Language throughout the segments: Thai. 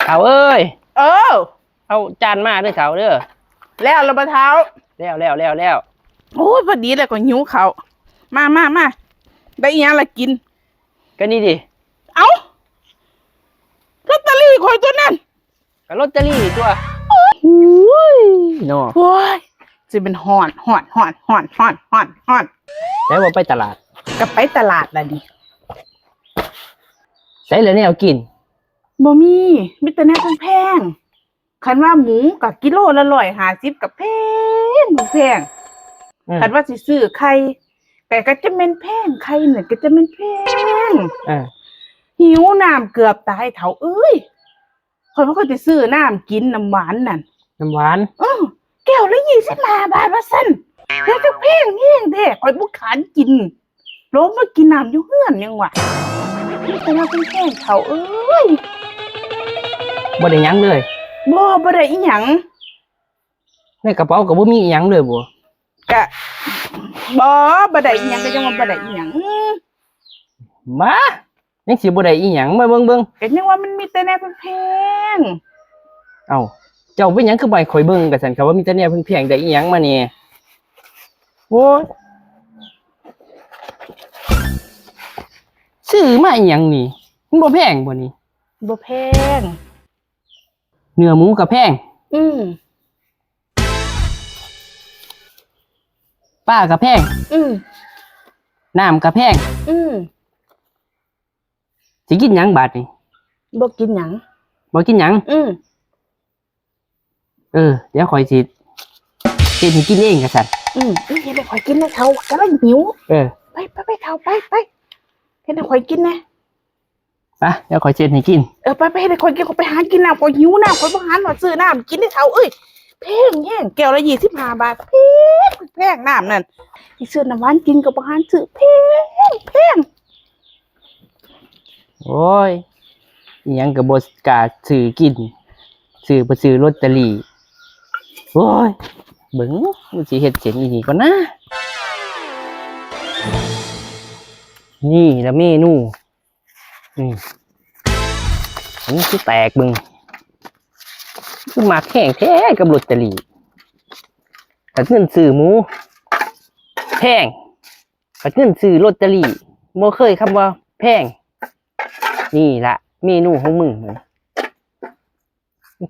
เฒ่าเอ้ยเออเอาจานมาเด้อเฒ่าเด้อแล้วระบะเท้าแล้วโอ้ยพอดีเลยก็หิวเขามาได้อีหยังละกินก็นี่ดิเอ้าลอตเตอรี่ข่อยตัวนั้นก็ลอตเตอรี่ตัวโอ้ยเนาะโอ้ยจะเป็นห่อนแล้วว่าไปตลาดก็ไปตลาดละดิใส่แล้วแนวกินบ่มีแต่แนวแพงคันว่าหมูกับกิโลละ150กับแพงคันว่าสิซื้อไข่แต่ก็จะเป็นแพงไข่เนี่ยก็จะเป็นแพงหิวน้ำเกือบตายเฒ่าเอ้ยข่อยบ่ค่อยสิซื้อน้ำกินน้ำหวานนั่นน้ำหวานแก้วละ25 บาทว่าซั่นแล้วจะแพงแฮงแท้ข่อยบ่ขานกินลงมากินน้ำอยู่เฮือนยังวะแต่ว่าแพงเฒ่าเอ้ยบ่ได้หยังเลยบ่ได้อีหยังในกระเป๋าก็บ่มีอีหยังเลยบ่กะบ่ได้อีหยังก็จังว่าบ่ได้อีหยังมายังสิบ่ได้อีหยังมาเบิ่งก็ยังว่ามันมีแต่แนวแพงเอ้าเจ้าเป็นหยังคือบ่ให้ข่อยเบิ่งก็ซั่นครับว่ามีแต่แนวแพงๆได้อีหยังมานี่โอ้ยซื้อมาอีหยังนี่มันบ่แพงบ่นี่บ่แพงเนื้อหมูก็แพงป้าก็แพงน้ำก็แพงสิกินหยังบาดนี่บ่กินหยังเดี๋ยวข่อยสิเฮ็ดให้กินเองก็ซั่นเฮ็ดให้ข่อยกินนะเฒ่ากำลังหิวไปเฒ่าไปเฮ็ดให้ข่อยกินนะไปเดี๋ยวข่อยเฮ็ดให้กินไปเฮ็ดให้ข่อยกินข่อยไปหากินน้ำข่อยหิวน้ำข่อยบ่หาซื้อน้ำกินได้เฒ่าเอ้ยแพงแฮงแก้วละ25 บาทแพงน้ำนั่นสิซื้อน้ำหวานกินก็บ่หาซื้อแพงโอ้ยอิหยังก็บ่กล้าซื้อกินซื้อบ่ซื้อลอตเตอรี่โอ้ยเบิ่งมันสิเฮ็ดเสียงอีนี่ก่อนนะนี่ละเมนูอันนี้สิแตกเบิ่งคือมาแข่งแท้กับลอตเตอรี่แต่เงินซื้อหมูแพงแต่เงินซื้อลอตเตอรี่บ่เคยคำว่าแพงนี่ละเมนูของมึง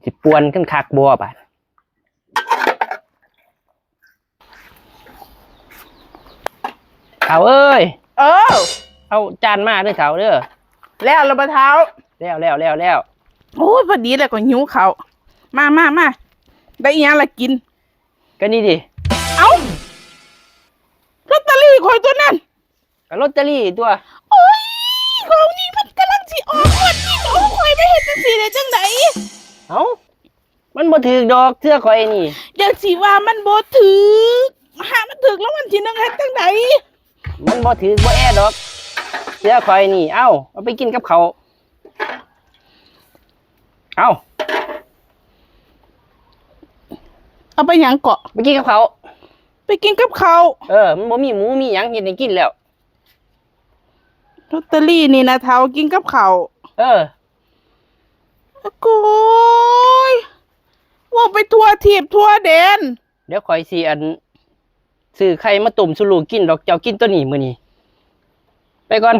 สิปวนกันคักบ่บาดเฒ่าเอ้ยเอาจานมาเด้อเฒ่าเด้อแล้วระบะเท้าแล้วโอ้ยพอดีเลยก็หิวเขามาได้อีหยังละกินก็นี่ดิเอ้าลอตเตอรี่ข่อยตัวนั้นก็ลอตเตอรี่ตัวโอ้ยของนี่มันกำลังสิออกวันนี้โอ้ข่อยไม่เห็นจังซี่ได้จังได๋เอ้ามันบ่ถูกดอกเทื่อข่อยนี่จังสิว่ามันบ่ถูกหามันถูกแล้ววันที่1เฮ็ดจังได๋มันบ่ถูกบ่แอดอกเทื่อข่อยนี่เอาไปกินกับเขาเอาไปหยังเกาะไปกินกับเขามันบ่มีหมูมีหยังเฮ็ดให้กินแล้วลอตเตอรี่นี่นะเฒ่ากินกับข้าวโก้ยว่าไปทั่วทิพย์ทั่วแดนเดี๋ยวข่อยสิซื้อไข่มาต้มสู่ลูกกินดอกเจ้ากินตัวนี้มื้อนี้ไปก่อน